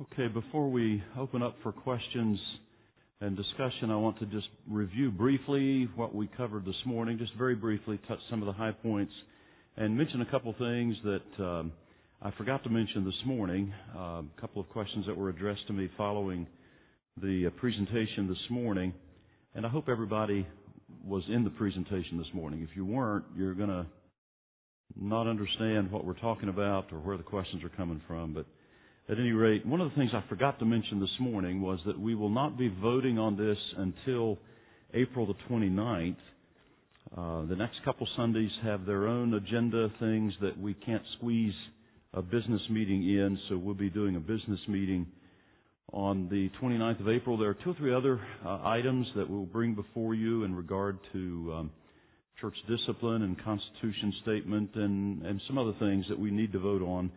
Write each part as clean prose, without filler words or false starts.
Okay, before we open up for questions and discussion, I want to just review briefly what we covered this morning, just very briefly touch some of the high points, and mention a couple things that I forgot to mention this morning, a couple of questions that were addressed to me following the presentation this morning, and I hope everybody was in the presentation this morning. If you weren't, you're going to not understand what we're talking about or where the questions are coming from, but at any rate, one of the things I forgot to mention this morning was that we will not be voting on this until April the 29th. The next couple Sundays have their own agenda things that we can't squeeze a business meeting in, so we'll be doing a business meeting on the 29th of April. There are two or three other items that we'll bring before you in regard to church discipline and constitution statement and some other things that we need to vote on.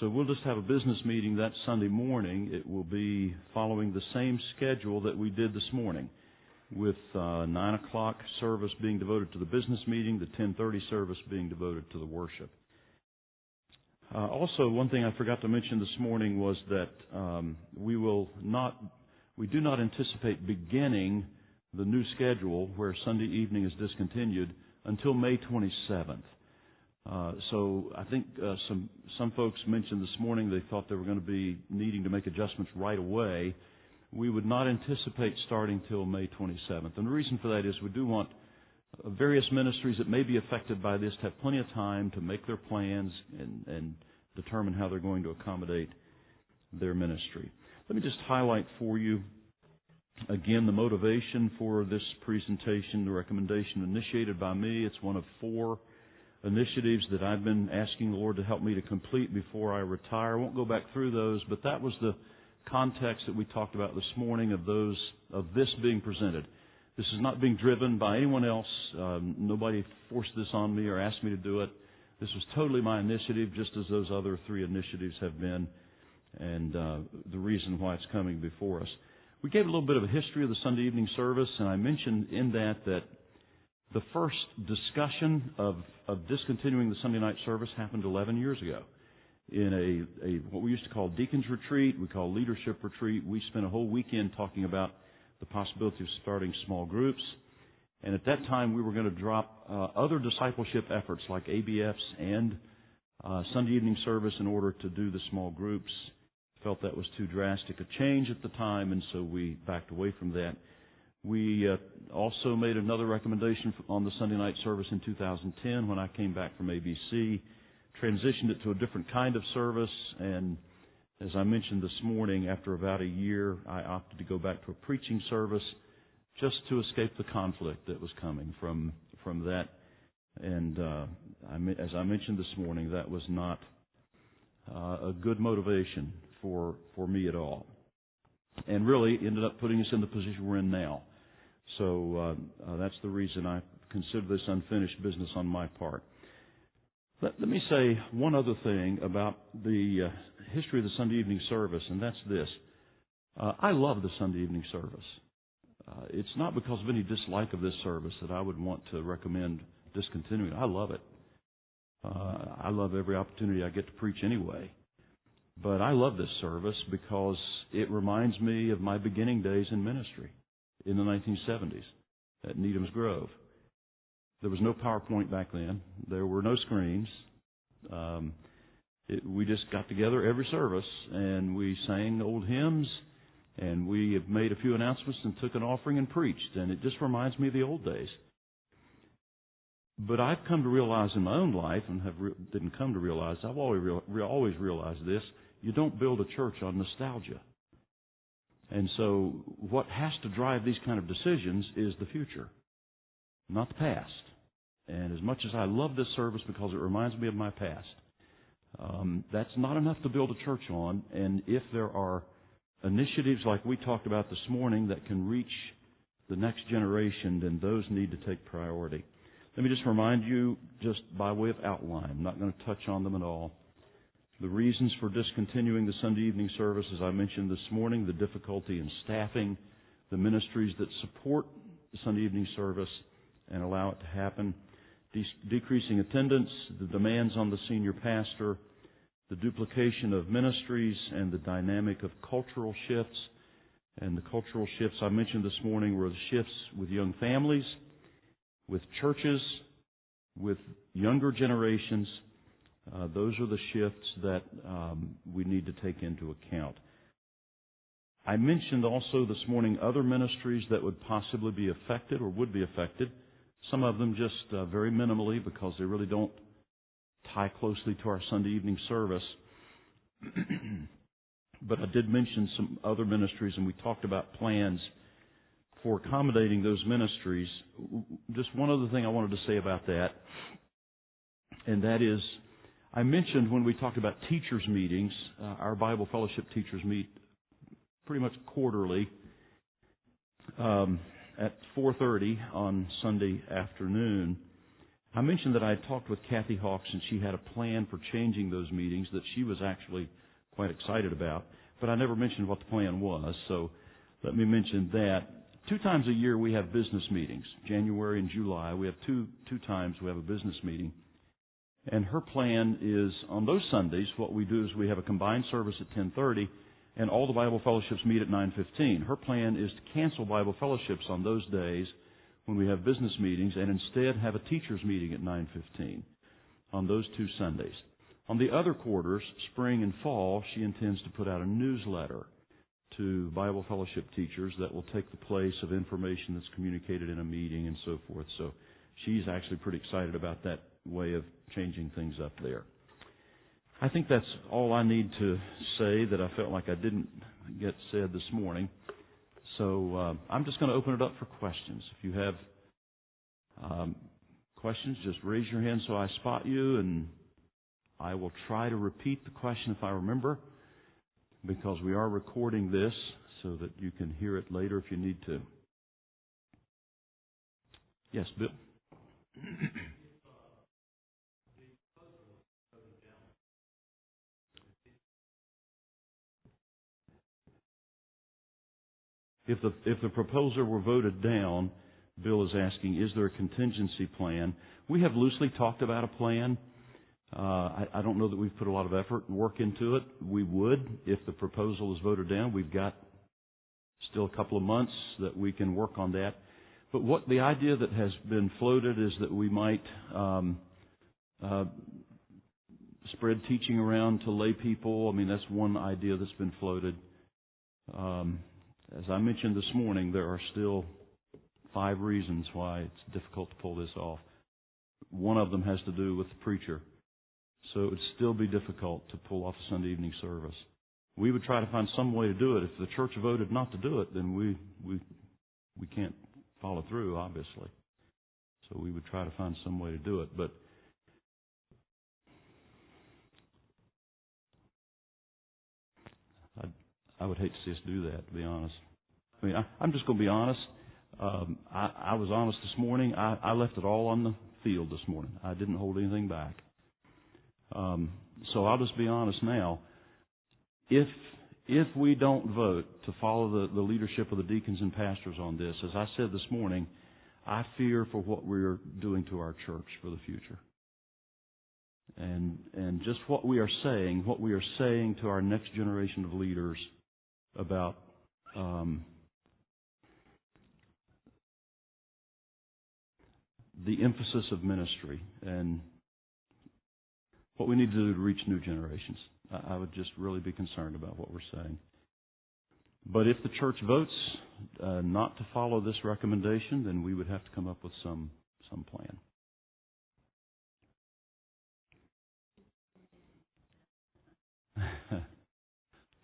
So we'll just have a business meeting that Sunday morning. It will be following the same schedule that we did this morning, with 9 o'clock service being devoted to the business meeting, the 10:30 service being devoted to the worship. Also, one thing I forgot to mention this morning was that we do not anticipate beginning the new schedule where Sunday evening is discontinued until May 27th. So I think some folks mentioned this morning they thought they were going to be needing to make adjustments right away. We would not anticipate starting till May 27th. And the reason for that is we do want various ministries that may be affected by this to have plenty of time to make their plans and determine how they're going to accommodate their ministry. Let me just highlight for you again the motivation for this presentation, the recommendation initiated by me. It's one of 4 initiatives that I've been asking the Lord to help me to complete before I retire. I won't go back through those, but that was the context that we talked about this morning of this being presented. This is not being driven by anyone else. Nobody forced this on me or asked me to do it. This was totally my initiative, just as those other 3 initiatives have been, and the reason why it's coming before us. We gave a little bit of a history of the Sunday evening service, and I mentioned in that the first discussion of discontinuing the Sunday night service happened 11 years ago in a what we used to call deacons retreat, we call leadership retreat. We spent a whole weekend talking about the possibility of starting small groups. And at that time, we were going to drop other discipleship efforts like ABFs and Sunday evening service in order to do the small groups. Felt that was too drastic a change at the time, and so we backed away from that. We also made another recommendation on the Sunday night service in 2010 when I came back from ABC, transitioned it to a different kind of service, and as I mentioned this morning, after about a year, I opted to go back to a preaching service just to escape the conflict that was coming from that. And as I mentioned this morning, that was not a good motivation for me at all, and really ended up putting us in the position we're in now. So that's the reason I consider this unfinished business on my part. Let me say one other thing about the history of the Sunday evening service, and that's this. I love the Sunday evening service. It's not because of any dislike of this service that I would want to recommend discontinuing. I love it. I love every opportunity I get to preach anyway. But I love this service because it reminds me of my beginning days in ministry in the 1970s at Needham's Grove. There was no PowerPoint back then. There were no screens. We just got together every service and we sang old hymns and we made a few announcements and took an offering and preached. And it just reminds me of the old days. But I've come to realize in my own life, and didn't come to realize, I've always realized this, you don't build a church on nostalgia. And so what has to drive these kind of decisions is the future, not the past. And as much as I love this service because it reminds me of my past, that's not enough to build a church on. And if there are initiatives like we talked about this morning that can reach the next generation, then those need to take priority. Let me just remind you, just by way of outline, I'm not going to touch on them at all. The reasons for discontinuing the Sunday evening service, as I mentioned this morning, the difficulty in staffing the ministries that support the Sunday evening service and allow it to happen, decreasing attendance, the demands on the senior pastor, the duplication of ministries and the dynamic of cultural shifts. And the cultural shifts I mentioned this morning were the shifts with young families, with churches, with younger generations. Those are the shifts that we need to take into account. I mentioned also this morning other ministries that would possibly be affected or would be affected. Some of them just very minimally because they really don't tie closely to our Sunday evening service. But I did mention some other ministries, and we talked about plans for accommodating those ministries. Just one other thing I wanted to say about that, and that is, I mentioned when we talked about teachers' meetings, our Bible fellowship teachers meet pretty much quarterly at 4:30 on Sunday afternoon. I mentioned that I had talked with Kathy Hawks, and she had a plan for changing those meetings that she was actually quite excited about, but I never mentioned what the plan was, so let me mention that. 2 times a year we have business meetings, January and July. We have two times we have a business meeting. And her plan is, on those Sundays, what we do is we have a combined service at 10:30, and all the Bible fellowships meet at 9:15. Her plan is to cancel Bible fellowships on those days when we have business meetings and instead have a teachers' meeting at 9:15 on those 2 Sundays. On the other quarters, spring and fall, she intends to put out a newsletter to Bible fellowship teachers that will take the place of information that's communicated in a meeting and so forth. So she's actually pretty excited about that way of changing things up there. I think that's all I need to say that I felt like I didn't get said this morning. So I'm just going to open it up for questions. If you have questions, just raise your hand so I spot you, and I will try to repeat the question if I remember, because we are recording this so that you can hear it later if you need to. Yes, Bill? If the proposal were voted down, Bill is asking, is there a contingency plan? We have loosely talked about a plan. I don't know that we've put a lot of effort and work into it. We would if the proposal is voted down. We've got still a couple of months that we can work on that. But what the idea that has been floated is that we might spread teaching around to lay people. I mean, that's one idea that's been floated. As I mentioned this morning, there are still 5 reasons why it's difficult to pull this off. One of them has to do with the preacher. So it would still be difficult to pull off a Sunday evening service. We would try to find some way to do it. If the church voted not to do it, then we can't follow through, obviously. So we would try to find some way to do it. But I would hate to see us do that, to be honest. I mean, I'm just going to be honest. I was honest this morning. I left it all on the field this morning. I didn't hold anything back. So I'll just be honest now. If we don't vote to follow the leadership of the deacons and pastors on this, as I said this morning, I fear for what we're doing to our church for the future. And just what we are saying to our next generation of leaders about the emphasis of ministry and what we need to do to reach new generations. I would just really be concerned about what we're saying. But if the church votes not to follow this recommendation, then we would have to come up with some plan.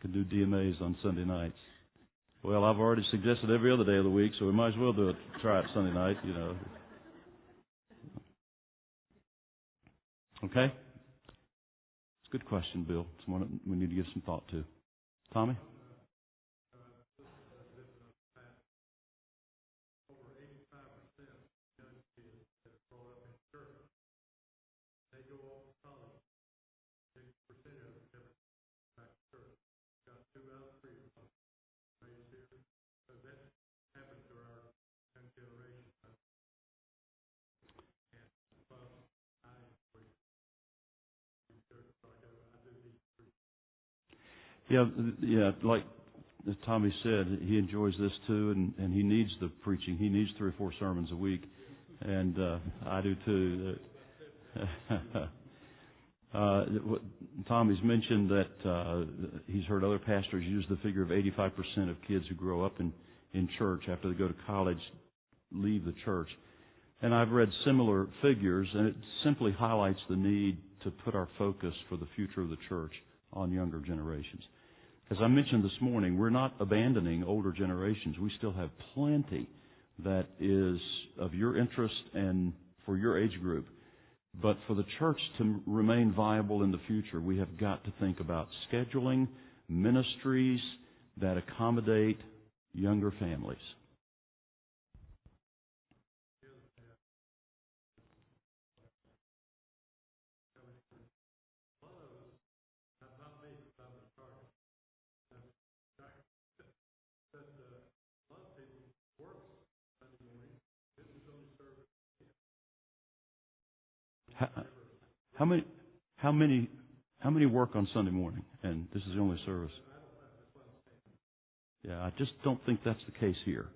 Could do DMAs on Sunday nights. Well, I've already suggested every other day of the week, so we might as well do it. Try it Sunday night, you know. Okay? It's a good question, Bill. It's one that we need to give some thought to. Tommy? Yeah, yeah. Like Tommy said, he enjoys this too, and he needs the preaching. He needs 3 or 4 sermons a week, and I do too. Tommy's mentioned that he's heard other pastors use the figure of 85% of kids who grow up in church after they go to college leave the church. And I've read similar figures, and it simply highlights the need to put our focus for the future of the church on younger generations. As I mentioned this morning, we're not abandoning older generations. We still have plenty that is of your interest and for your age group. But for the church to remain viable in the future, we have got to think about scheduling ministries that accommodate younger families. How many work on Sunday morning, and this is the only service? Yeah, I just don't think that's the case here.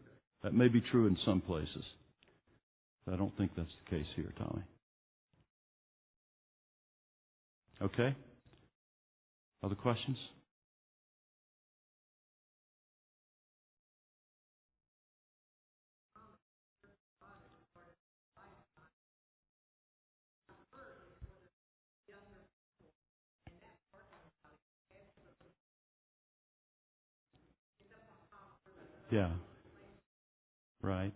That may be true in some places, but I don't think that's the case here, Tommy. Okay? Other questions? Yeah. Right.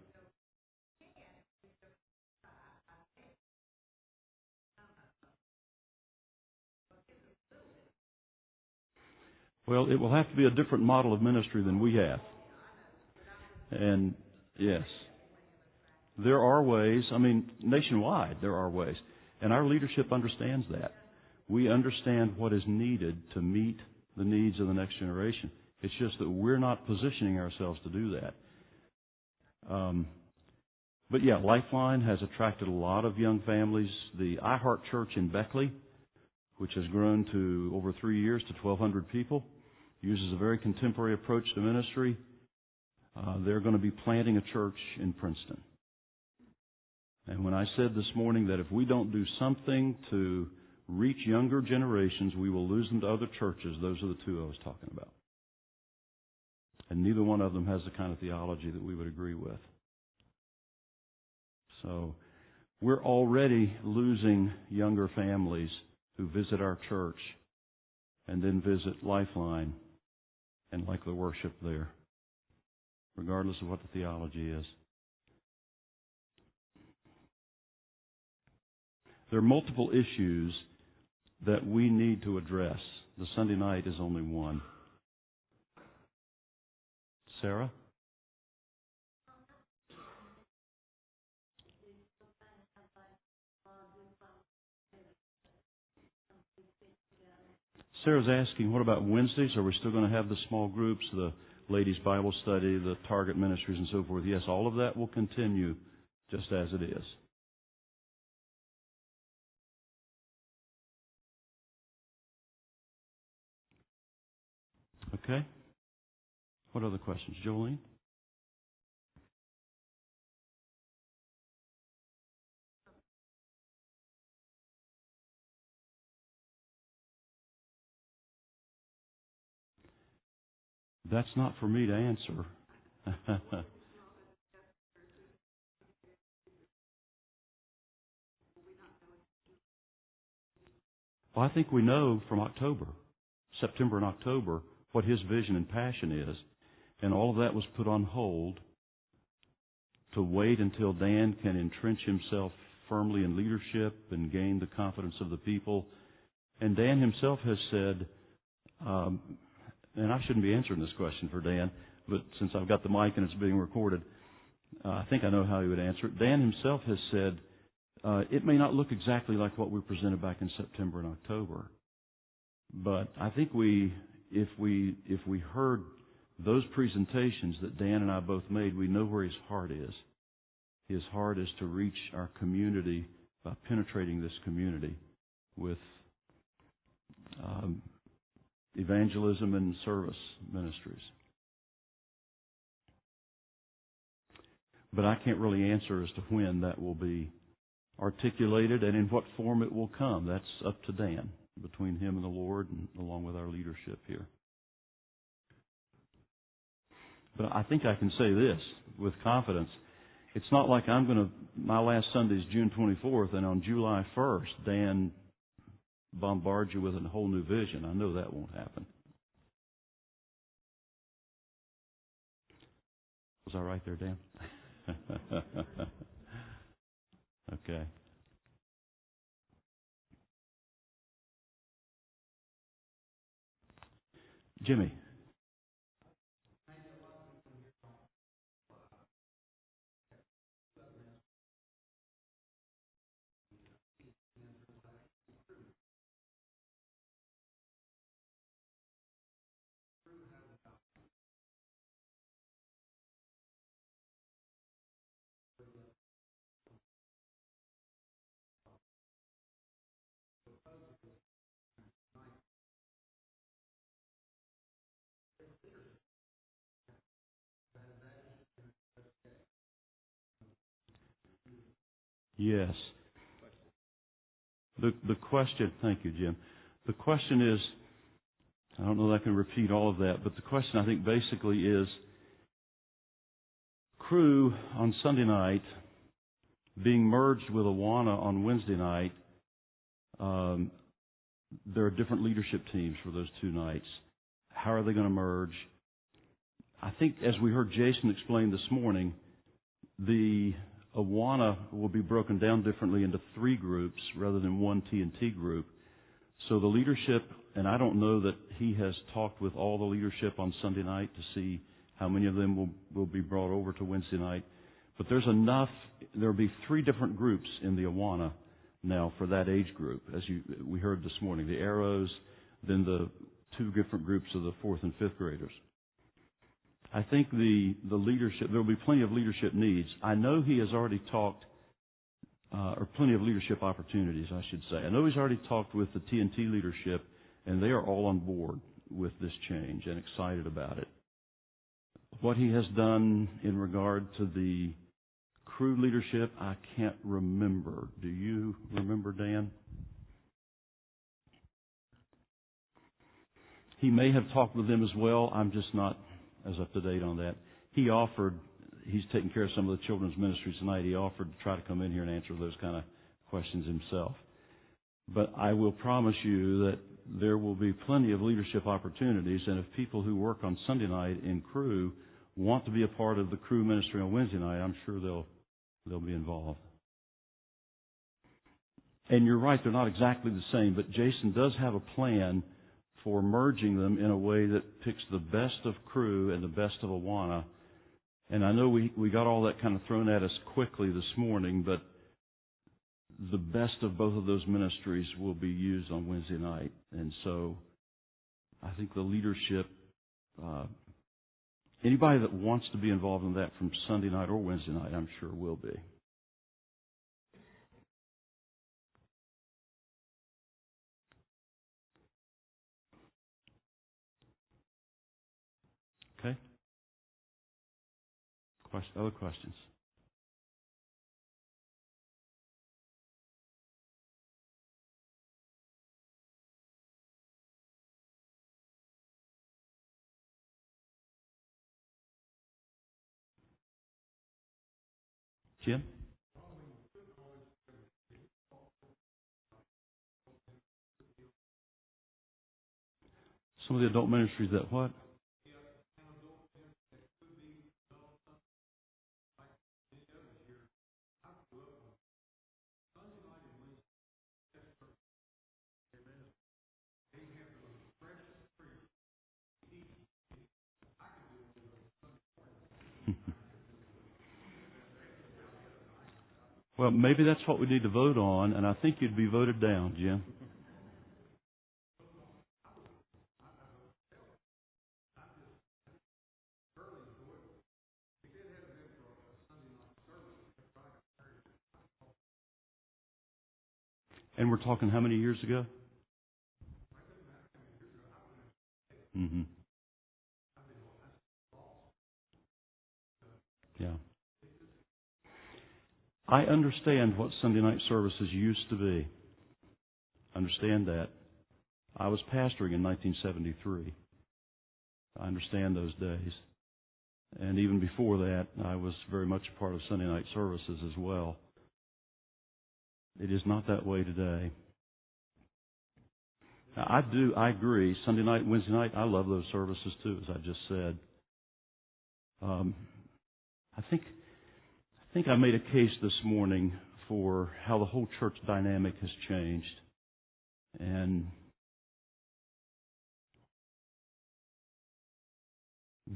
Well, it will have to be a different model of ministry than we have. And yes, there are ways. I mean, nationwide, there are ways. And our leadership understands that. We understand what is needed to meet the needs of the next generation. It's just that we're not positioning ourselves to do that. But yeah, Lifeline has attracted a lot of young families. The iHeart Church in Beckley, which has grown to over 3 years to 1,200 people, uses a very contemporary approach to ministry. They're going to be planting a church in Princeton. And when I said this morning that if we don't do something to reach younger generations, we will lose them to other churches, those are the two I was talking about. And neither one of them has the kind of theology that we would agree with. So we're already losing younger families who visit our church and then visit Lifeline and like the worship there, regardless of what the theology is. There are multiple issues that we need to address. The Sunday night is only one. Sarah? Sarah's asking, what about Wednesdays? Are we still going to have the small groups, the ladies' Bible study, the target ministries, and so forth? Yes, all of that will continue just as it is. Okay? What other questions? Jolene? That's not for me to answer. Well, I think we know from September and October, what his vision and passion is. And all of that was put on hold to wait until Dan can entrench himself firmly in leadership and gain the confidence of the people. And Dan himself has said, and I shouldn't be answering this question for Dan, but since I've got the mic and it's being recorded, I think I know how he would answer it. Dan himself has said, it may not look exactly like what we presented back in September and October, but I think if we heard those presentations that Dan and I both made, we know where his heart is. His heart is to reach our community by penetrating this community with evangelism and service ministries. But I can't really answer as to when that will be articulated and in what form it will come. That's up to Dan, between him and the Lord, and along with our leadership here. But I think I can say this with confidence. It's not like my last Sunday is June 24th, and on July 1st, Dan bombards you with a whole new vision. I know that won't happen. Was I right there, Dan? Okay. Jimmy. Yes. The question, thank you, Jim. The question is, I don't know that I can repeat all of that, but the question I think basically is, Crew on Sunday night being merged with Awana on Wednesday night, there are different leadership teams for those two nights. How are they going to merge? I think, as we heard Jason explain this morning, the Awana will be broken down differently into three groups rather than one T&T group. So the leadership, and I don't know that he has talked with all the leadership on Sunday night to see how many of them will be brought over to Wednesday night. But there's enough. There will be three different groups in the Awana now for that age group, as we heard this morning. The Arrows, then the two different groups of the 4th and 5th graders. I think the leadership, there will be plenty of leadership needs. I know he has already talked, or plenty of leadership opportunities, I should say. I know he's already talked with the T&T leadership, and they are all on board with this change and excited about it. What he has done in regard to the Crew leadership, I can't remember. Do you remember, Dan? He may have talked with them as well. I'm just not as up to date on that. He's taking care of some of the children's ministries tonight. He offered to try to come in here and answer those kind of questions himself. But I will promise you that there will be plenty of leadership opportunities, and if people who work on Sunday night in Crew want to be a part of the Crew ministry on Wednesday night, I'm sure they'll be involved. And you're right, they're not exactly the same, but Jason does have a plan for merging them in a way that picks the best of Crew and the best of Awana. And I know we got all that kind of thrown at us quickly this morning, but the best of both of those ministries will be used on Wednesday night. And so I think the leadership, anybody that wants to be involved in that from Sunday night or Wednesday night, I'm sure will be. Okay? Other questions? Jim? Some of the adult ministries that what? Well, maybe that's what we need to vote on, and I think you'd be voted down, Jim. And we're talking how many years ago? Mm-hmm. Yeah. I understand what Sunday night services used to be. I understand that. I was pastoring in 1973. I understand those days. And even before that, I was very much a part of Sunday night services as well. It is not that way today. Now, I agree. Sunday night, Wednesday night, I love those services too, as I just said. I think I made a case this morning for how the whole church dynamic has changed. And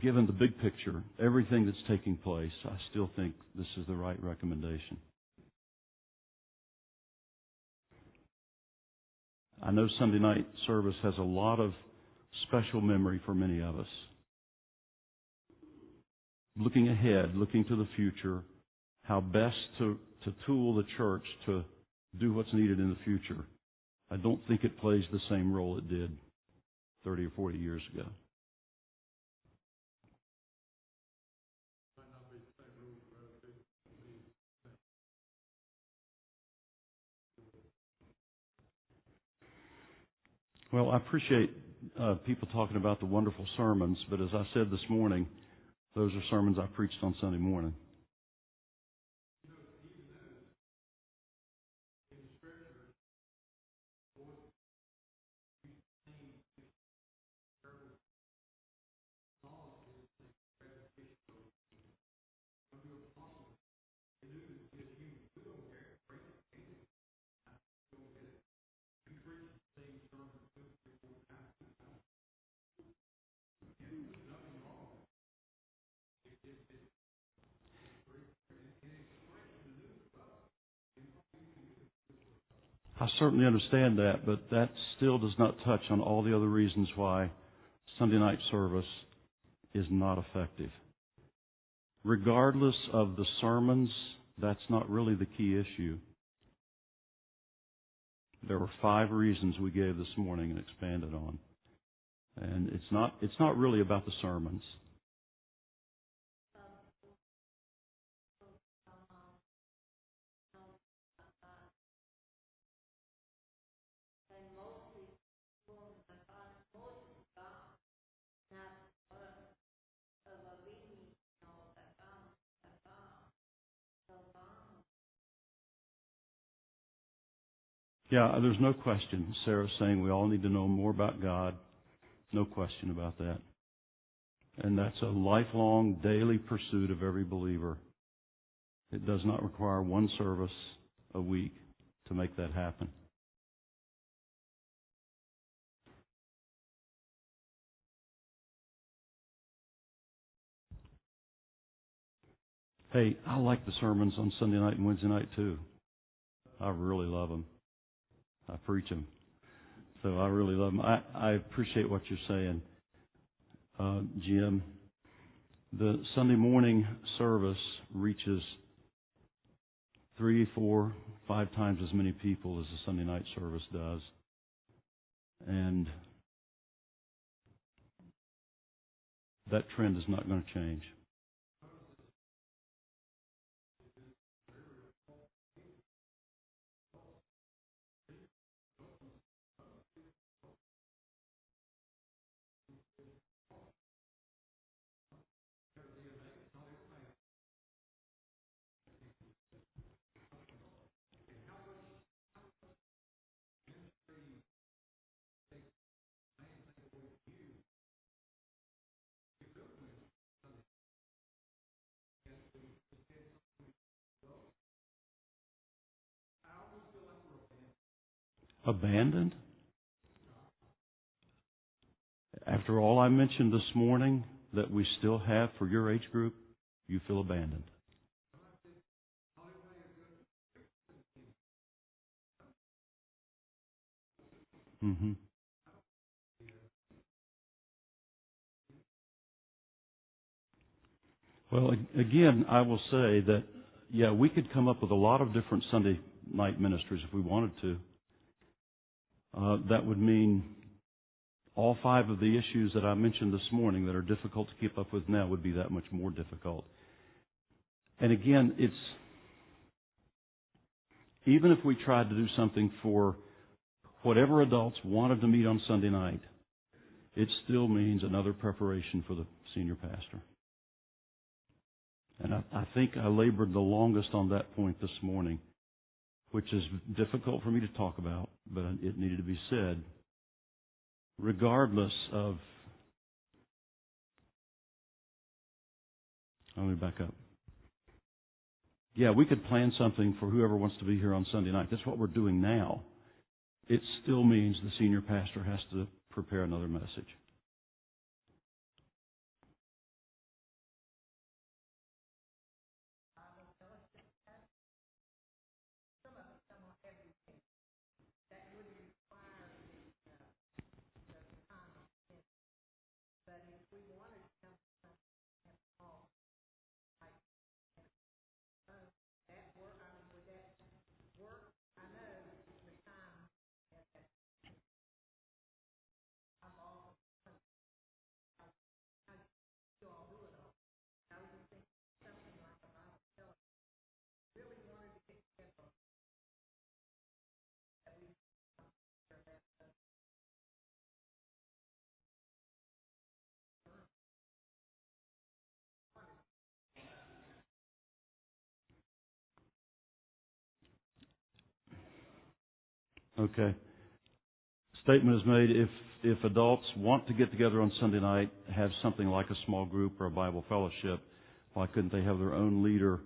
given the big picture, everything that's taking place, I still think this is the right recommendation. I know Sunday night service has a lot of special memory for many of us. Looking ahead, looking to the future, how best to tool the church to do what's needed in the future. I don't think it plays the same role it did 30 or 40 years ago. Well, I appreciate people talking about the wonderful sermons, but as I said this morning, those are sermons I preached on Sunday morning. I certainly understand that, but that still does not touch on all the other reasons why Sunday night service is not effective. Regardless of the sermons, that's not really the key issue. There were 5 reasons we gave this morning and expanded on. And it's not really about the sermons. Yeah, there's no question. Sarah's saying we all need to know more about God. No question about that. And that's a lifelong, daily pursuit of every believer. It does not require one service a week to make that happen. Hey, I like the sermons on Sunday night and Wednesday night too. I really love them. I preach them. So I really love them. I appreciate what you're saying, Jim. The Sunday morning service reaches 3, 4, 5 times as many people as the Sunday night service does. And that trend is not going to change. Abandoned? After all I mentioned this morning that we still have for your age group, you feel abandoned. Mm-hmm. Well, again, I will say that, yeah, we could come up with a lot of different Sunday night ministries if we wanted to. That would mean all 5 of the issues that I mentioned this morning that are difficult to keep up with now would be that much more difficult. And again, even if we tried to do something for whatever adults wanted to meet on Sunday night, it still means another preparation for the senior pastor. And I think I labored the longest on that point this morning, which is difficult for me to talk about, but it needed to be said. Regardless of... Let me back up. Yeah, we could plan something for whoever wants to be here on Sunday night. That's what we're doing now. It still means the senior pastor has to prepare another message. Okay. Statement is made, if adults want to get together on Sunday night, have something like a small group or a Bible fellowship, why couldn't they have their own leader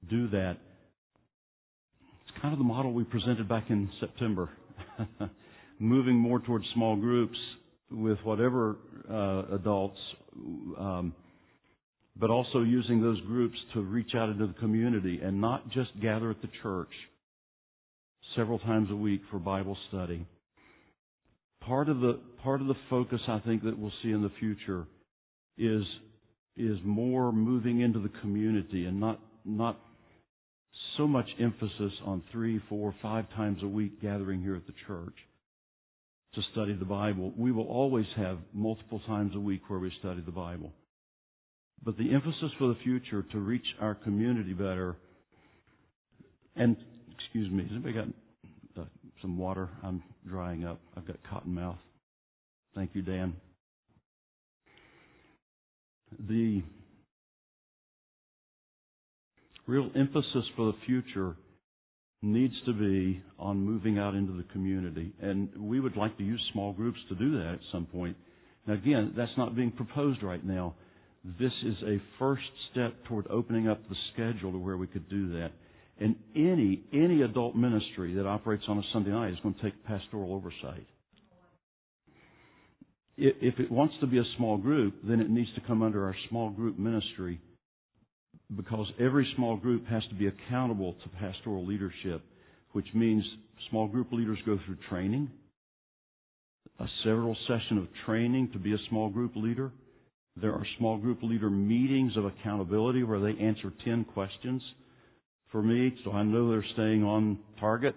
do that? It's kind of the model we presented back in September. Moving more towards small groups with whatever adults, but also using those groups to reach out into the community and not just gather at the church several times a week for Bible study. Part of the focus I think that we'll see in the future is more moving into the community and not so much emphasis on 3, 4, 5 times a week gathering here at the church to study the Bible. We will always have multiple times a week where we study the Bible. But the emphasis for the future to reach our community better, and excuse me, has anybody got some water? I'm drying up. I've got cotton mouth. Thank you, Dan. The real emphasis for the future needs to be on moving out into the community. And we would like to use small groups to do that at some point. Now, again, that's not being proposed right now. This is a first step toward opening up the schedule to where we could do that. And any adult ministry that operates on a Sunday night is going to take pastoral oversight. If it wants to be a small group, then it needs to come under our small group ministry, because every small group has to be accountable to pastoral leadership, which means small group leaders go through training, a several session of training to be a small group leader. There are small group leader meetings of accountability where they answer 10 questions for me, so I know they're staying on target.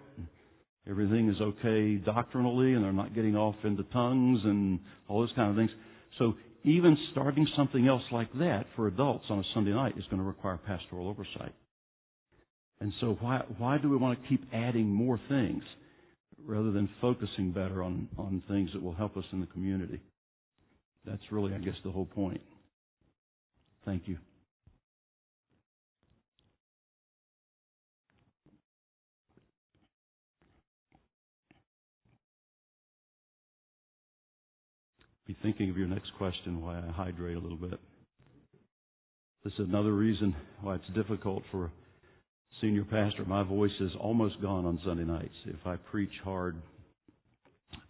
Everything is okay doctrinally, and they're not getting off into tongues and all those kind of things. So even starting something else like that for adults on a Sunday night is going to require pastoral oversight. And so why do we want to keep adding more things rather than focusing better on things that will help us in the community? That's really, I guess, the whole point. Thank you. Be thinking of your next question while I hydrate a little bit. This is another reason why it's difficult for a senior pastor. My voice is almost gone on Sunday nights if I preach hard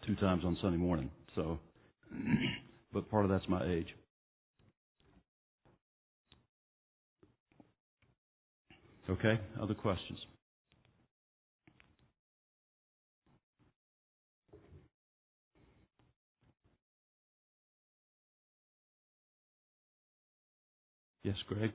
2 times on Sunday morning. So, but part of that's my age. Okay, other questions? Yes, Greg?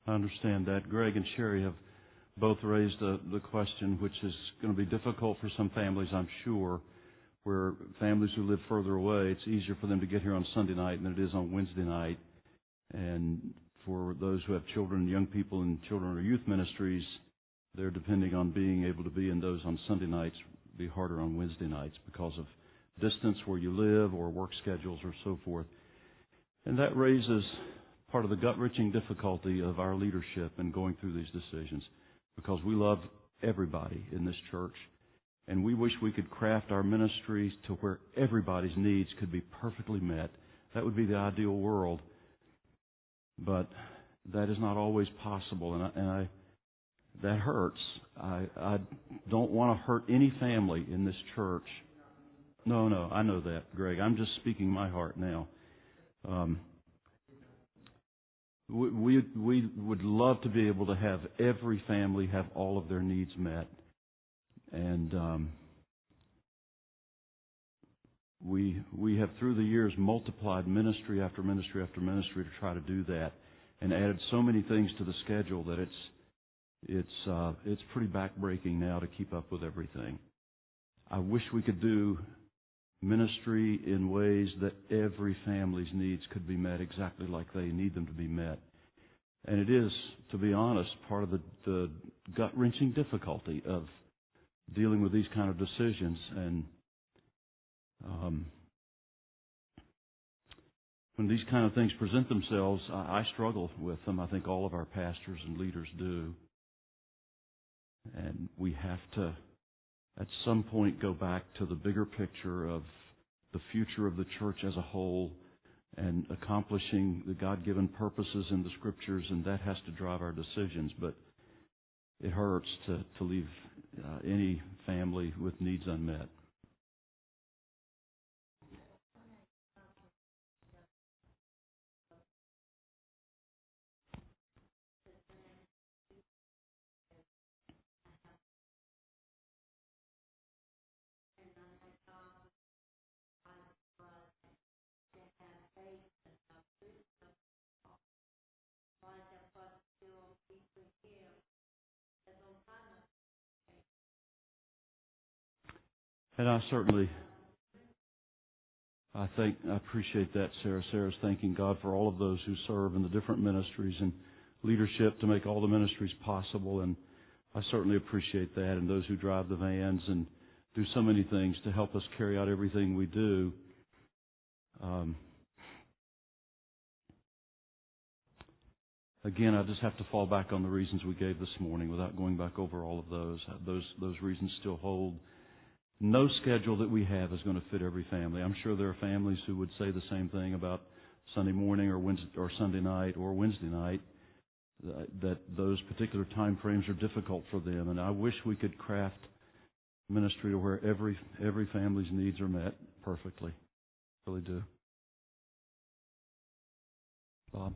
I understand that. Greg and Sherry have both raised the question, which is going to be difficult for some families, I'm sure, where families who live further away, it's easier for them to get here on Sunday night than it is on Wednesday night. And for those who have children and young people in children or youth ministries, they're depending on being able to be in those on Sunday nights. It'll be harder on Wednesday nights because of distance where you live or work schedules or so forth. And that raises part of the gut-wrenching difficulty of our leadership in going through these decisions, because we love everybody in this church, and we wish we could craft our ministries to where everybody's needs could be perfectly met. That would be the ideal world, but that is not always possible, and that hurts. I don't want to hurt any family in this church. No, I know that, Greg. I'm just speaking my heart now. We would love to be able to have every family have all of their needs met. And we have through the years multiplied ministry after ministry after ministry to try to do that, and added so many things to the schedule that it's pretty backbreaking now to keep up with everything. I wish we could do ministry in ways that every family's needs could be met exactly like they need them to be met. And it is, to be honest, part of the gut-wrenching difficulty of dealing with these kind of decisions. And when these kind of things present themselves, I struggle with them. I think all of our pastors and leaders do. And we have to, at some point, go back to the bigger picture of the future of the church as a whole and accomplishing the God-given purposes in the Scriptures, and that has to drive our decisions. But it hurts to leave any family with needs unmet. And I appreciate that, Sarah. Sarah's thanking God for all of those who serve in the different ministries and leadership to make all the ministries possible. And I certainly appreciate that, and those who drive the vans and do so many things to help us carry out everything we do. Again, I just have to fall back on the reasons we gave this morning without going back over all of those. Those reasons still hold. No schedule that we have is going to fit every family. I'm sure there are families who would say the same thing about Sunday morning or Wednesday or Sunday night or Wednesday night, that those particular time frames are difficult for them. And I wish we could craft ministry to where every family's needs are met perfectly. Really do. Bob?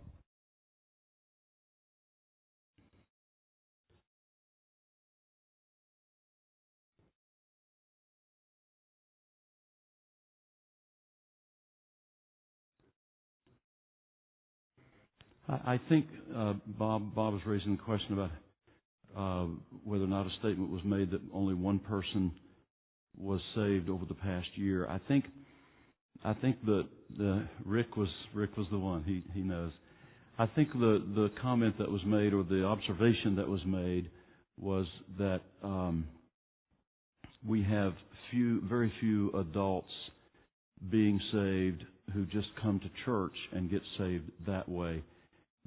I think Bob was raising the question about whether or not a statement was made that only one person was saved over the past year. I think that Rick was the one. He knows. I think the comment that was made, or the observation that was made, was that we have very few adults being saved who just come to church and get saved that way.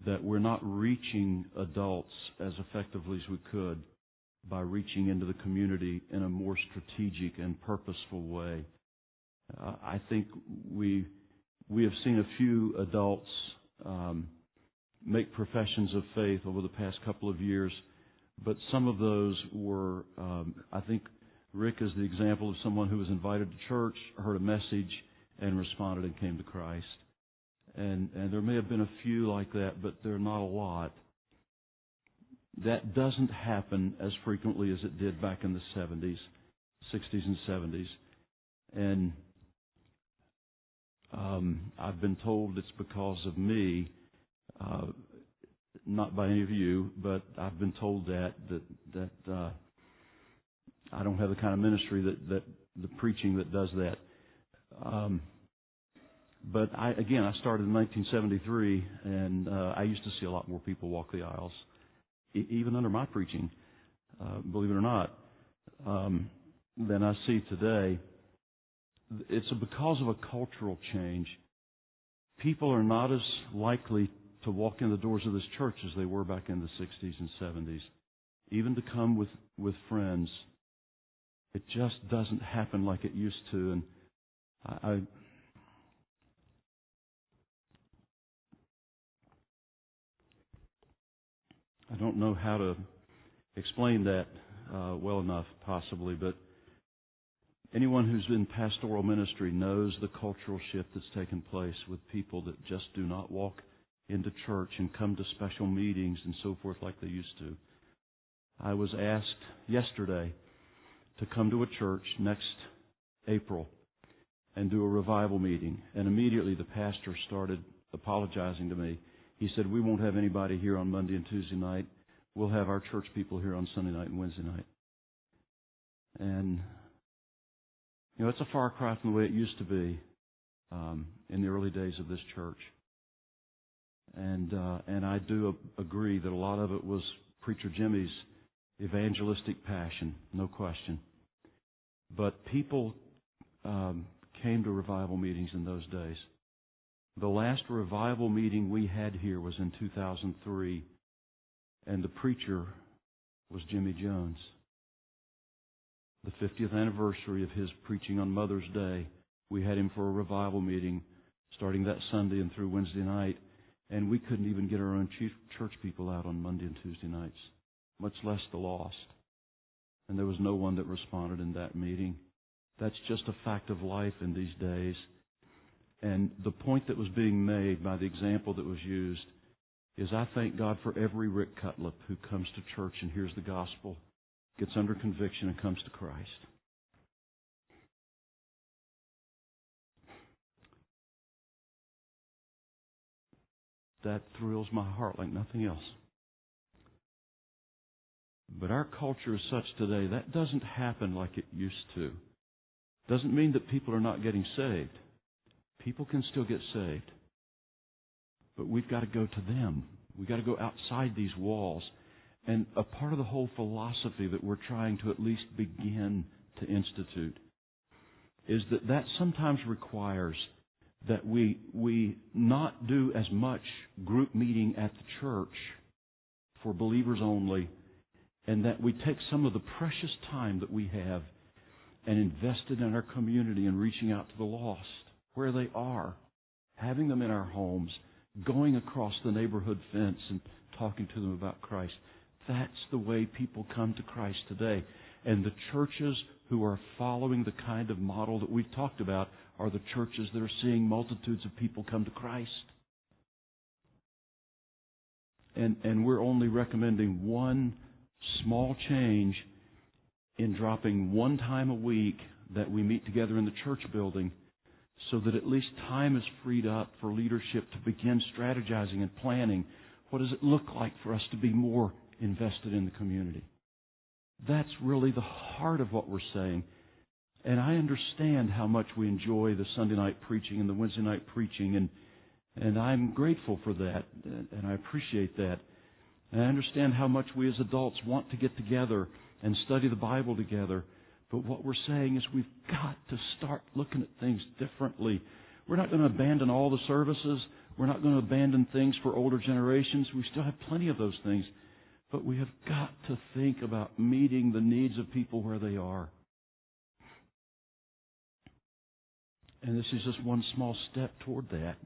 That we're not reaching adults as effectively as we could by reaching into the community in a more strategic and purposeful way. I think we have seen a few adults make professions of faith over the past couple of years, but some of those were, I think Rick is the example of someone who was invited to church, heard a message, and responded and came to Christ. And there may have been a few like that, but there are not a lot. That doesn't happen as frequently as it did back in the 70s, 60s and 70s. And I've been told it's because of me, not by any of you, but I've been told that I don't have the kind of ministry that the preaching that does that. But I started in 1973, and I used to see a lot more people walk the aisles, even under my preaching, believe it or not, than I see today. It's because of a cultural change. People are not as likely to walk in the doors of this church as they were back in the 60s and 70s, even to come with friends. It just doesn't happen like it used to, and I don't know how to explain that well enough, possibly, but anyone who's in pastoral ministry knows the cultural shift that's taken place with people that just do not walk into church and come to special meetings and so forth like they used to. I was asked yesterday to come to a church next April and do a revival meeting, and immediately the pastor started apologizing to me. He said, "We won't have anybody here on Monday and Tuesday night. We'll have our church people here on Sunday night and Wednesday night." And, it's a far cry from the way it used to be in the early days of this church. And I do agree that a lot of it was Preacher Jimmy's evangelistic passion, no question. But people came to revival meetings in those days. The last revival meeting we had here was in 2003, and the preacher was Jimmy Jones. The 50th anniversary of his preaching on Mother's Day, we had him for a revival meeting starting that Sunday and through Wednesday night, and we couldn't even get our own church people out on Monday and Tuesday nights, much less the lost. And there was no one that responded in that meeting. That's just a fact of life in these days. And the point that was being made by the example that was used is I thank God for every Rick Cutlip who comes to church and hears the gospel, gets under conviction, and comes to Christ. That thrills my heart like nothing else. But our culture is such today, that doesn't happen like it used to. Doesn't mean that people are not getting saved. People can still get saved. But we've got to go to them. We've got to go outside these walls. And a part of the whole philosophy that we're trying to at least begin to institute is that sometimes requires that we not do as much group meeting at the church for believers only, and that we take some of the precious time that we have and invest it in our community and reaching out to the lost where they are, having them in our homes, going across the neighborhood fence and talking to them about Christ. That's the way people come to Christ today. And the churches who are following the kind of model that we've talked about are the churches that are seeing multitudes of people come to Christ. And we're only recommending one small change in dropping one time a week that we meet together in the church building, so that at least time is freed up for leadership to begin strategizing and planning. What does it look like for us to be more invested in the community? That's really the heart of what we're saying. And I understand how much we enjoy the Sunday night preaching and the Wednesday night preaching, and I'm grateful for that, and I appreciate that. And I understand how much we as adults want to get together and study the Bible together. But what we're saying is we've got to start looking at things differently. We're not going to abandon all the services. We're not going to abandon things for older generations. We still have plenty of those things. But we have got to think about meeting the needs of people where they are. And this is just one small step toward that.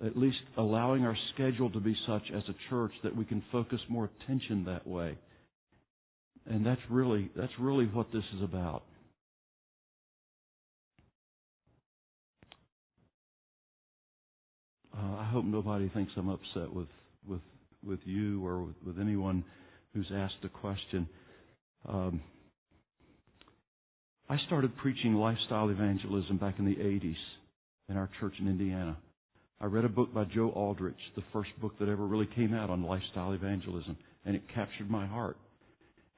At least allowing our schedule to be such as a church that we can focus more attention that way. And that's really what this is about. I hope nobody thinks I'm upset with you or with anyone who's asked a question. I started preaching lifestyle evangelism back in the 80s in our church in Indiana. I read a book by Joe Aldrich, the first book that ever really came out on lifestyle evangelism, and it captured my heart.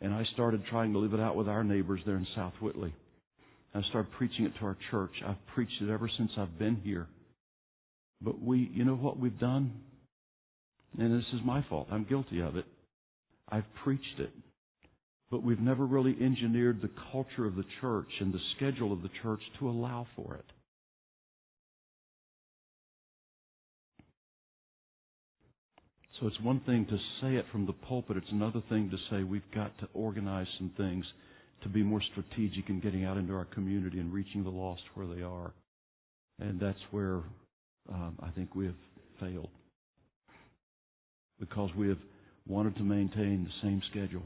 And I started trying to live it out with our neighbors there in South Whitley. I started preaching it to our church. I've preached it ever since I've been here. But you know what we've done? And this is my fault. I'm guilty of it. I've preached it. But we've never really engineered the culture of the church and the schedule of the church to allow for it. So it's one thing to say it from the pulpit. It's another thing to say we've got to organize some things to be more strategic in getting out into our community and reaching the lost where they are. And that's where I think we have failed. Because we have wanted to maintain the same schedule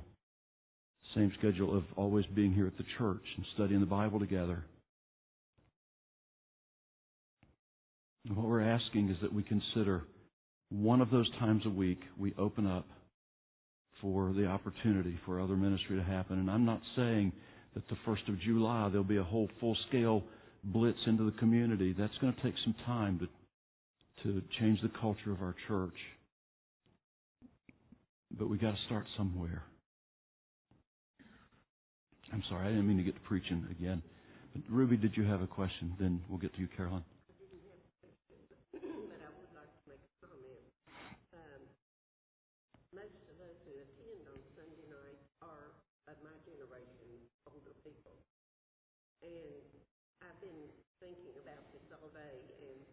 of always being here at the church and studying the Bible together. And what we're asking is that we consider one of those times a week we open up for the opportunity for other ministry to happen. And I'm not saying that the 1st of July there'll be a whole full-scale blitz into the community. That's going to take some time to change the culture of our church. But we got to start somewhere. I'm sorry, I didn't mean to get to preaching again. But Ruby, did you have a question? Then we'll get to you, Caroline. Most of those who attend on Sunday night are of my generation, older people. And I've been thinking about this all day, and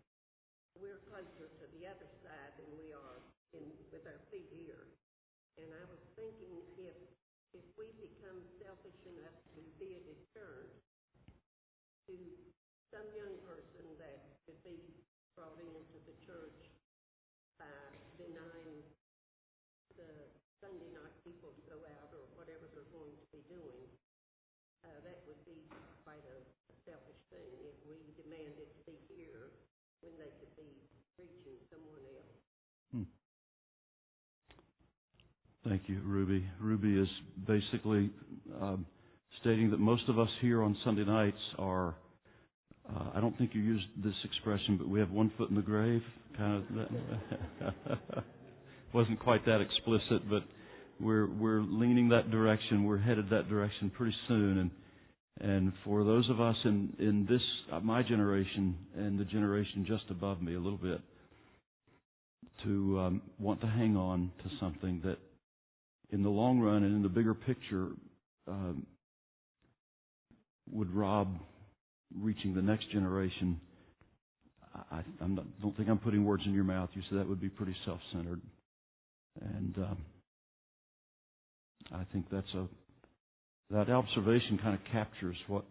we're closer to the other side than we are with our feet here. And I was thinking if we become selfish enough to be a deterrent to some young person that could be brought into the church by denying the Sunday night people to go out or whatever they're going to be doing, that would be quite a selfish thing if we demanded to be here when they could be preaching someone else. Thank you, Ruby. Ruby is basically stating that most of us here on Sunday nights are, I don't think you used this expression, but we have one foot in the grave, kind of. Wasn't quite that explicit, but we're leaning that direction. We're headed that direction pretty soon. And for those of us in this, my generation and the generation just above me a little bit, to want to hang on to something that in the long run and in the bigger picture would rob reaching the next generation, don't think I'm putting words in your mouth. You said that would be pretty self-centered. And I think that observation kind of captures what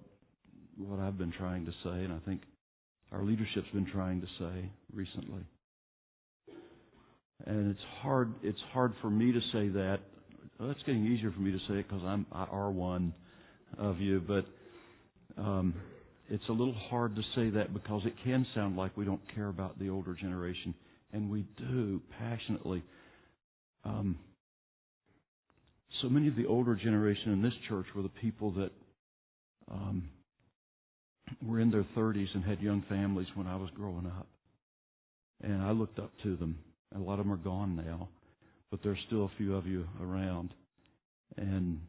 I've been trying to say, and I think our leadership's been trying to say recently. And it's hard for me to say that. Well, it's getting easier for me to say it because I are one of you, but it's a little hard to say that because it can sound like we don't care about the older generation, and we do passionately. So many of the older generation in this church were the people that were in their 30s and had young families when I was growing up. And I looked up to them. A lot of them are gone now, but there's still a few of you around. And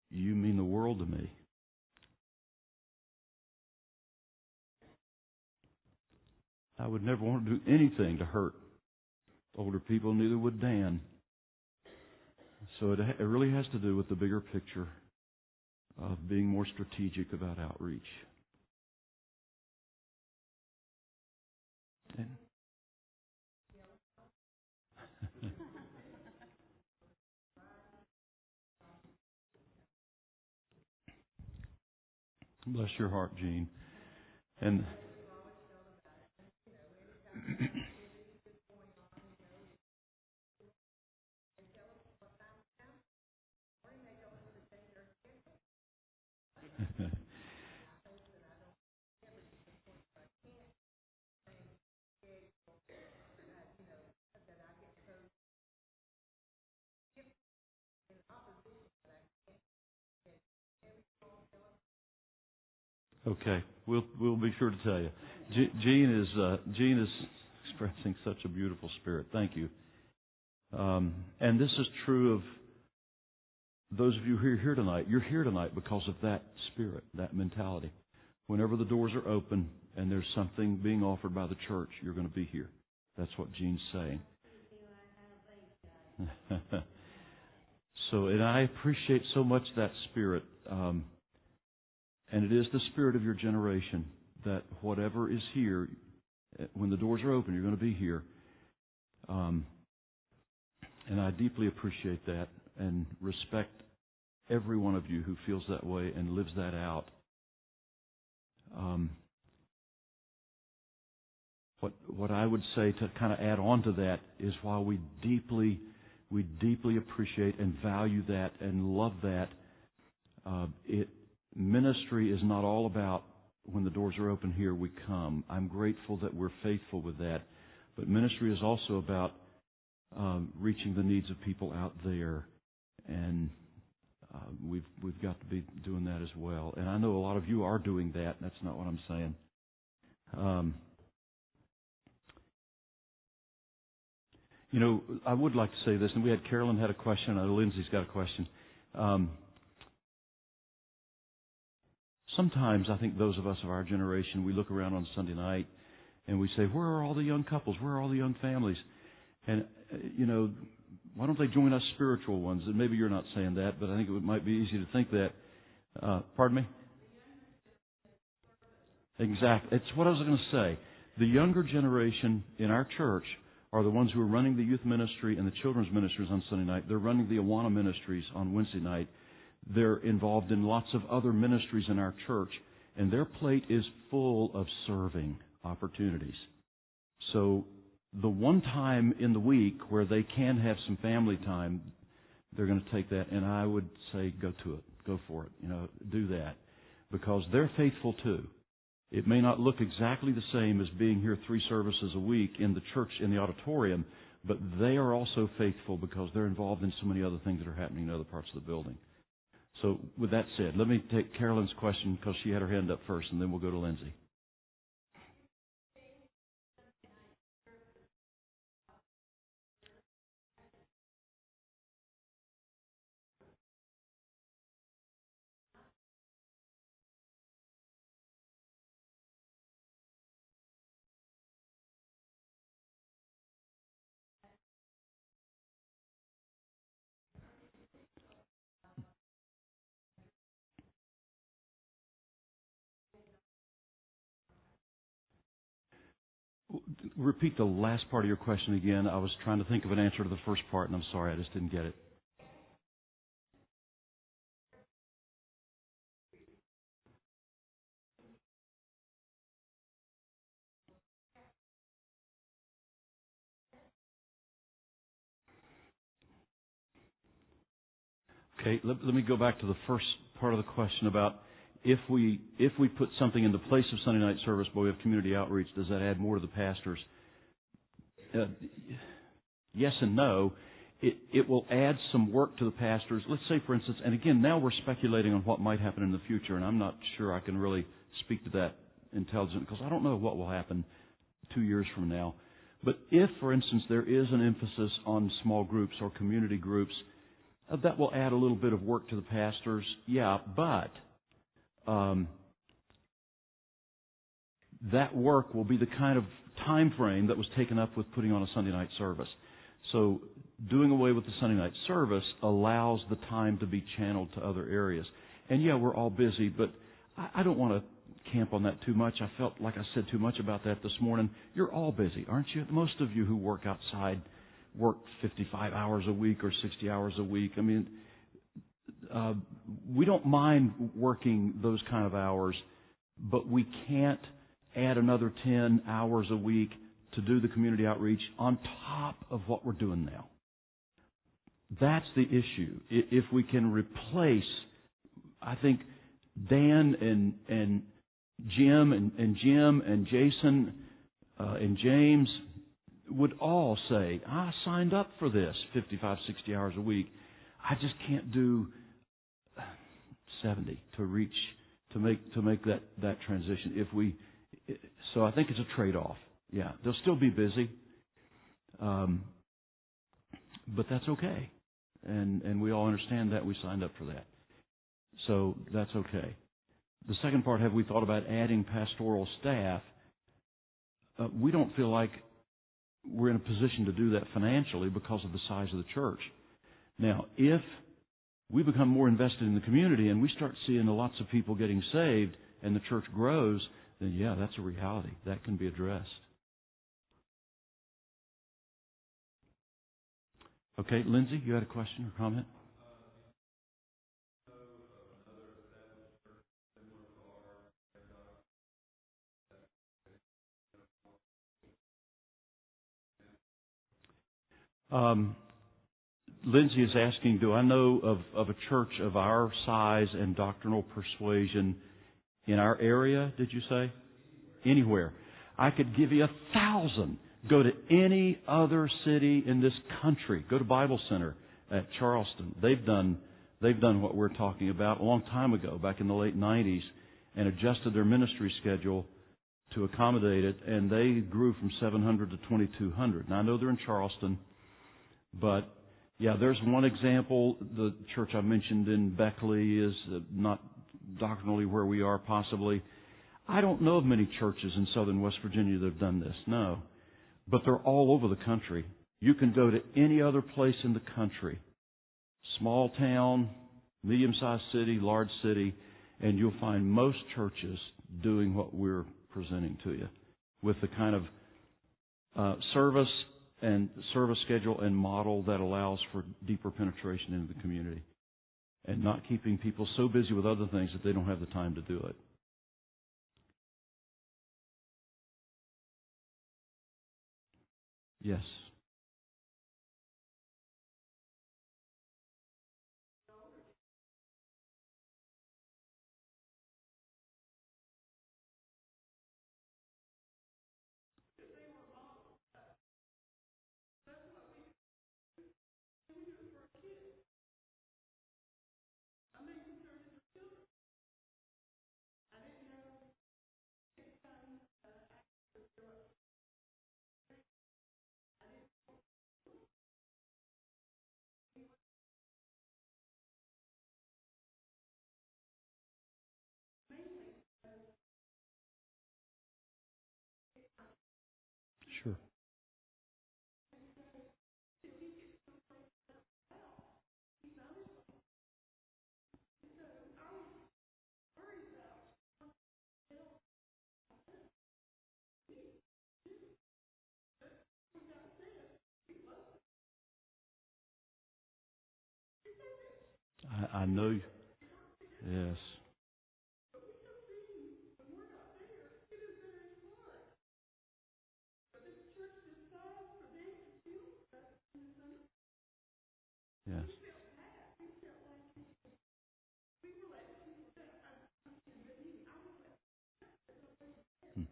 you mean the world to me. I would never want to do anything to hurt older people, neither would Dan. So it really has to do with the bigger picture of being more strategic about outreach. And bless your heart, Gene. And okay, we'll be sure to tell you. Gene is expressing such a beautiful spirit. Thank you. And this is true of those of you who are here tonight. You're here tonight because of that spirit, that mentality. Whenever the doors are open and there's something being offered by the church, you're going to be here. That's what Gene's saying. And I appreciate so much that spirit. And it is the spirit of your generation that whatever is here, when the doors are open, you're going to be here. And I deeply appreciate that and respect every one of you who feels that way and lives that out. What I would say to kind of add on to that is while we deeply appreciate and value that and love that, ministry is not all about when the doors are open here we come. I'm grateful that we're faithful with that. But ministry is also about reaching the needs of people out there. And we've got to be doing that as well. And I know a lot of you are doing that. That's not what I'm saying. I would like to say this, and we had Carolyn had a question. I know Lindsay's got a question. Sometimes I think those of us of our generation, we look around on Sunday night and we say, where are all the young couples? Where are all the young families? And, why don't they join us spiritual ones? And maybe you're not saying that, but I think it might be easy to think that. Pardon me? Exactly. It's what I was going to say. The younger generation in our church are the ones who are running the youth ministry and the children's ministries on Sunday night. They're running the Awana ministries on Wednesday night. They're involved in lots of other ministries in our church, and their plate is full of serving opportunities. So the one time in the week where they can have some family time, they're going to take that, and I would say go to it. Go for it. Do that. Because they're faithful too. It may not look exactly the same as being here 3 services a week in the church, in the auditorium, but they are also faithful because they're involved in so many other things that are happening in other parts of the building. So with that said, let me take Carolyn's question because she had her hand up first, and then we'll go to Lindsay. repeat the last part of your question again. I was trying to think of an answer to the first part, and I'm sorry, I just didn't get it. Okay, let me go back to the first part of the question about if we put something in the place of Sunday night service, but we have community outreach, does that add more to the pastors? Yes and no. It will add some work to the pastors. Let's say, for instance, and again, now we're speculating on what might happen in the future, and I'm not sure I can really speak to that intelligently because I don't know what will happen 2 years from now. But if, for instance, there is an emphasis on small groups or community groups, that will add a little bit of work to the pastors, yeah, but that work will be the kind of time frame that was taken up with putting on a Sunday night service. So doing away with the Sunday night service allows the time to be channeled to other areas. And yeah, we're all busy, but I don't want to camp on that too much. I felt like I said too much about that this morning. You're all busy, aren't you? Most of you who work outside work 55 hours a week or 60 hours a week. I mean, we don't mind working those kind of hours, but we can't add another 10 hours a week to do the community outreach on top of what we're doing now. That's the issue. If we can replace, I think Dan and Jim and Jason and James would all say, I signed up for this 55, 60 hours a week. I just can't do 70 to make that transition. So I think it's a trade-off. Yeah, they'll still be busy, but that's okay. And we all understand that. We signed up for that. So that's okay. The second part, have we thought about adding pastoral staff? We don't feel like we're in a position to do that financially because of the size of the church. Now, if we become more invested in the community and we start seeing lots of people getting saved and the church grows, then yeah, that's a reality. That can be addressed. Okay, Lindsay, you had a question or comment? Lindsay is asking, do I know of a church of our size and doctrinal persuasion in our area, did you say? Anywhere. I could give you 1,000. Go to any other city in this country. Go to Bible Center at Charleston. They've done what we're talking about a long time ago, back in the late 90s, and adjusted their ministry schedule to accommodate it, and they grew from 700 to 2,200. Now, I know they're in Charleston, but yeah, there's one example. The church I mentioned in Beckley is not doctrinally where we are, possibly. I don't know of many churches in southern West Virginia that have done this, no. But they're all over the country. You can go to any other place in the country, small town, medium-sized city, large city, and you'll find most churches doing what we're presenting to you with the kind of service schedule and model that allows for deeper penetration into the community and not keeping people so busy with other things that they don't have the time to do it. Yes. I know. Yes. Yes. Mhm.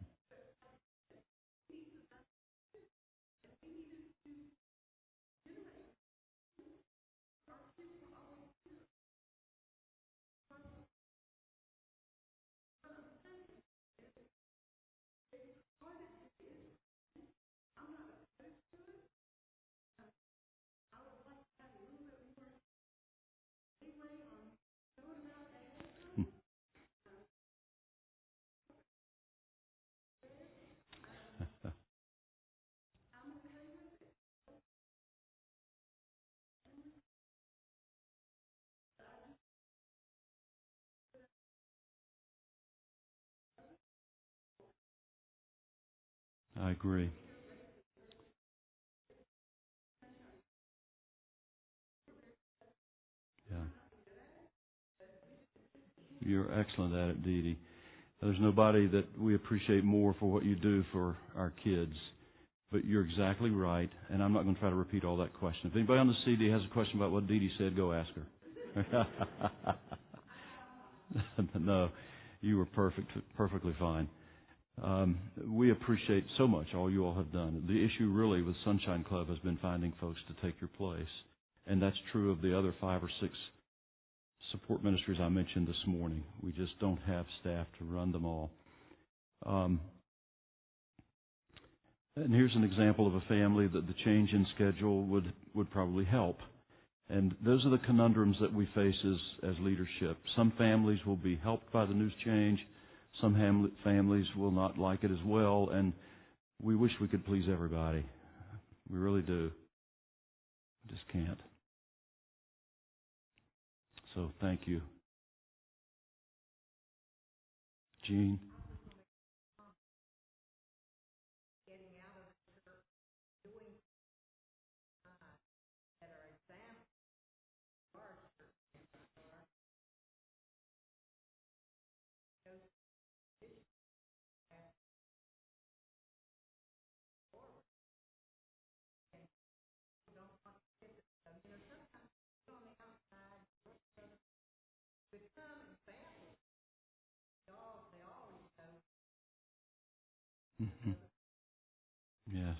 I agree. Yeah. You're excellent at it, Dee Dee. There's nobody that we appreciate more for what you do for our kids. But you're exactly right, and I'm not going to try to repeat all that question. If anybody on the CD has a question about what Dee Dee said, go ask her. No, you were perfectly fine. We appreciate so much all you all have done. The issue really with Sunshine Club has been finding folks to take your place, and that's true of the other 5 or 6 support ministries I mentioned this morning. We just don't have staff to run them all. And here's an example of a family that the change in schedule would probably help. And those are the conundrums that we face as leadership. Some families will be helped by the news change. Some families will not like it as well. And we wish we could please everybody. We really do. Just can't. So thank you. Jean? Mm-hmm. Yes.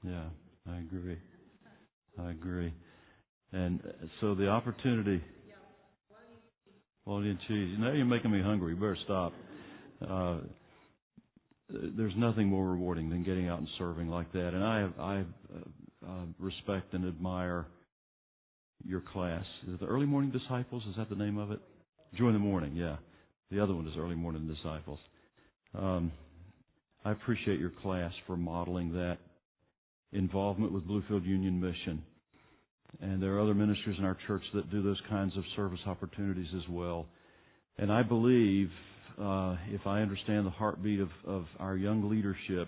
Yeah, I agree. I agree. And so the opportunity, Walnut and cheese. Now you're making me hungry. You better stop. There's nothing more rewarding than getting out and serving like that. And I respect and admire your class. Is it the Early Morning Disciples? Is that the name of it? Joy in the Morning, yeah. The other one is Early Morning Disciples. I appreciate your class for modeling that involvement with Bluefield Union Mission. And there are other ministries in our church that do those kinds of service opportunities as well. And I believe, if I understand the heartbeat of our young leadership,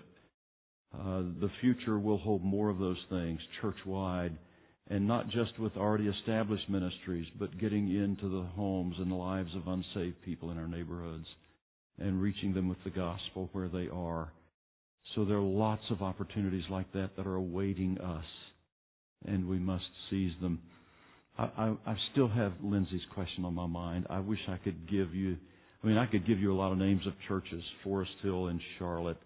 the future will hold more of those things church-wide, and not just with already established ministries, but getting into the homes and the lives of unsaved people in our neighborhoods and reaching them with the gospel where they are. So there are lots of opportunities like that are awaiting us, and we must seize them. I still have Lindsay's question on my mind. I wish I could give you, I could give you a lot of names of churches, Forest Hill and Charlotte,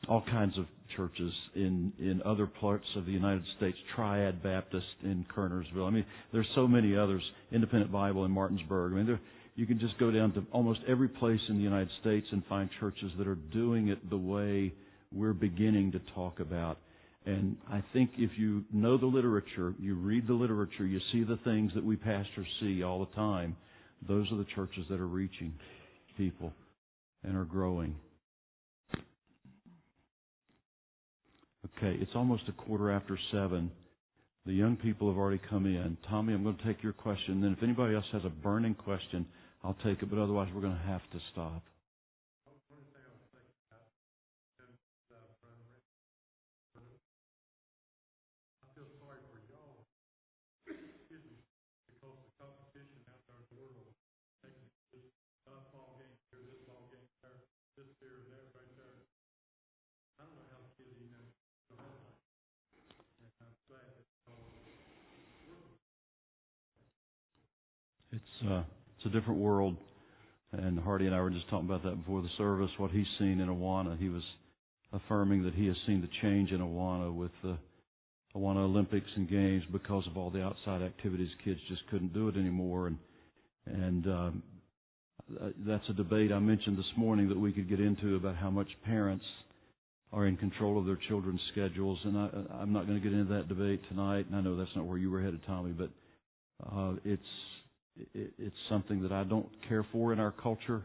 all kinds of churches in other parts of the United States, Triad Baptist in Kernersville. There's so many others, Independent Bible in Martinsburg. You can just go down to almost every place in the United States and find churches that are doing it the way we're beginning to talk about. And I think if you know the literature, you read the literature, you see the things that we pastors see all the time, those are the churches that are reaching people and are growing. Okay, it's almost 7:15. The young people have already come in. Tommy, I'm going to take your question. Then if anybody else has a burning question, I'll take it, but otherwise we're going to have to stop. It's a different world, and Hardy and I were just talking about that before the service. What he's seen in Awana, he was affirming that he has seen the change in Awana with the Awana Olympics and Games because of all the outside activities. Kids just couldn't do it anymore, and that's a debate I mentioned this morning that we could get into about how much parents are in control of their children's schedules, and I'm not going to get into that debate tonight. And I know that's not where you were headed, Tommy, but it's something that I don't care for in our culture,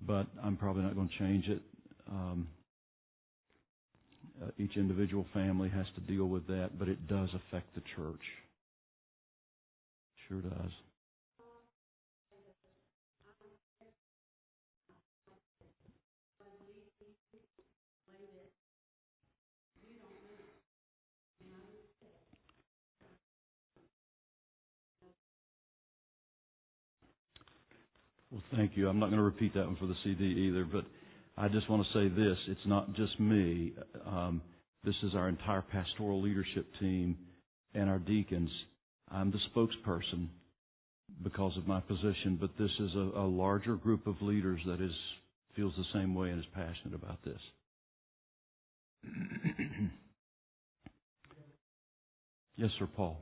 but I'm probably not going to change it. Each individual family has to deal with that, but it does affect the church. Sure does. Well, thank you. I'm not going to repeat that one for the CD either, but I just want to say this. It's not just me. This is our entire pastoral leadership team and our deacons. I'm the spokesperson because of my position, but this is a larger group of leaders that feels the same way and is passionate about this. Yes, sir, Paul.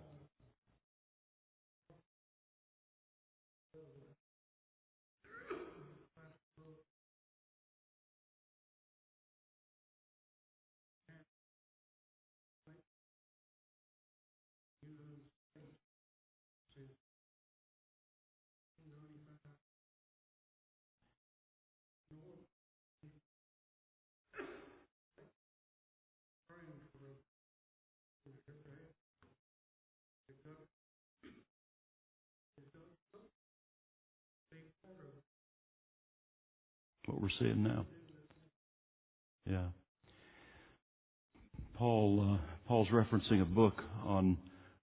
What we're seeing now. Yeah. Paul's referencing a book on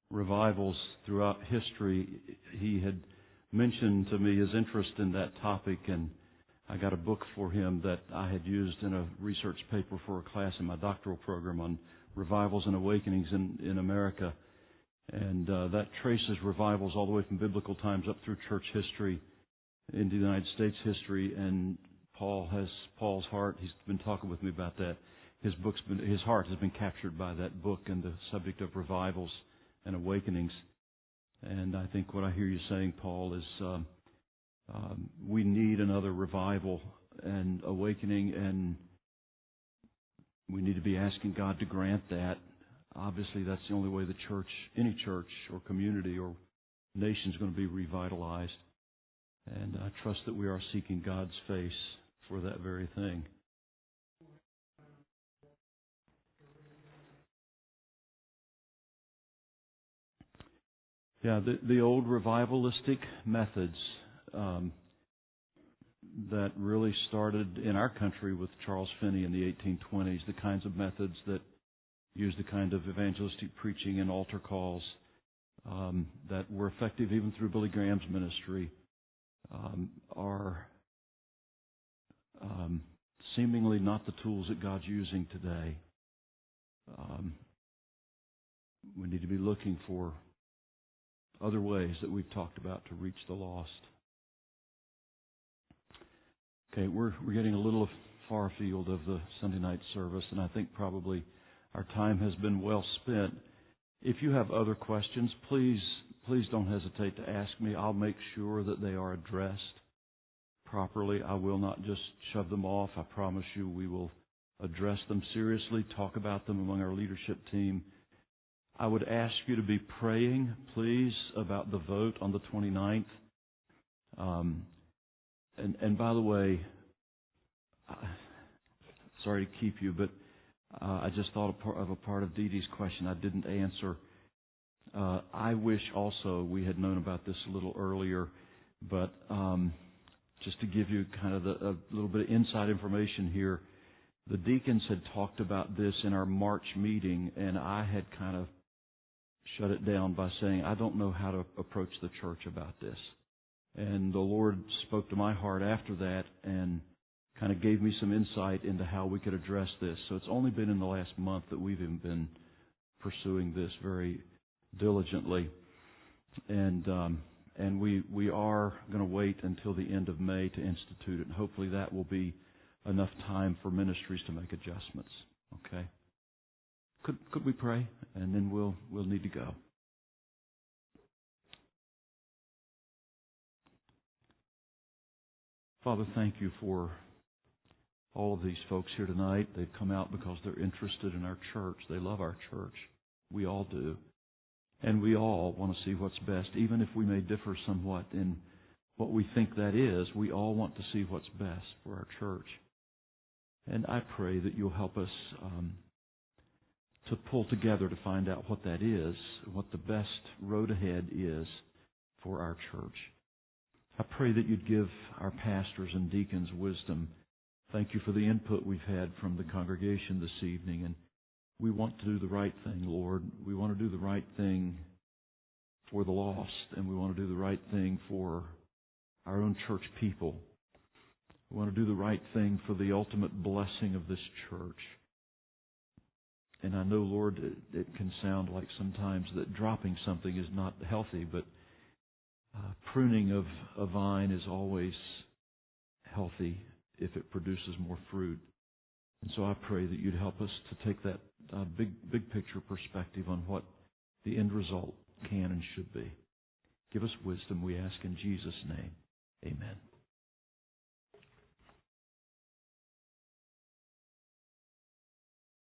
revivals throughout history. He had mentioned to me his interest in that topic, and I got a book for him that I had used in a research paper for a class in my doctoral program on revivals and awakenings in America. And that traces revivals all the way from biblical times up through church history into the United States history. And Paul's heart, he's been talking with me about that. His heart has been captured by that book and the subject of revivals and awakenings. And I think what I hear you saying, Paul, is we need another revival and awakening, and we need to be asking God to grant that. Obviously, that's the only way the church, any church or community or nation is going to be revitalized. And I trust that we are seeking God's face for that very thing. Yeah, the old revivalistic methods that really started in our country with Charles Finney in the 1820s, the kinds of methods that use the kind of evangelistic preaching and altar calls that were effective even through Billy Graham's ministry, are seemingly not the tools that God's using today. We need to be looking for other ways that we've talked about to reach the lost. Okay, we're getting a little far afield of the Sunday night service, and I think probably our time has been well spent. If you have other questions, please don't hesitate to ask me. I'll make sure that they are addressed properly. I will not just shove them off. I promise you we will address them seriously, talk about them among our leadership team. I would ask you to be praying, please, about the vote on the 29th. And by the way, sorry to keep you, but I just thought of a part of Dee Dee's question I didn't answer. I wish also we had known about this a little earlier, but just to give you kind of a little bit of inside information here, the deacons had talked about this in our March meeting, and I had kind of shut it down by saying, I don't know how to approach the church about this. And the Lord spoke to my heart after that and kind of gave me some insight into how we could address this. So it's only been in the last month that we've even been pursuing this very diligently. And we are going to wait until the end of May to institute it. And hopefully that will be enough time for ministries to make adjustments. Okay? Could we pray? And then we'll need to go. Father, thank you for all of these folks here tonight. They've come out because they're interested in our church. They love our church. We all do. And we all want to see what's best. Even if we may differ somewhat in what we think that is, we all want to see what's best for our church. And I pray that you'll help us to pull together to find out what that is, what the best road ahead is for our church. I pray that you'd give our pastors and deacons wisdom. Thank you for the input we've had from the congregation this evening. And we want to do the right thing, Lord. We want to do the right thing for the lost, and we want to do the right thing for our own church people. We want to do the right thing for the ultimate blessing of this church. And I know, Lord, it can sound like sometimes that dropping something is not healthy, but pruning of a vine is always healthy if it produces more fruit. And so I pray that you'd help us to take that big picture perspective on what the end result can and should be. Give us wisdom, we ask in Jesus' name. Amen.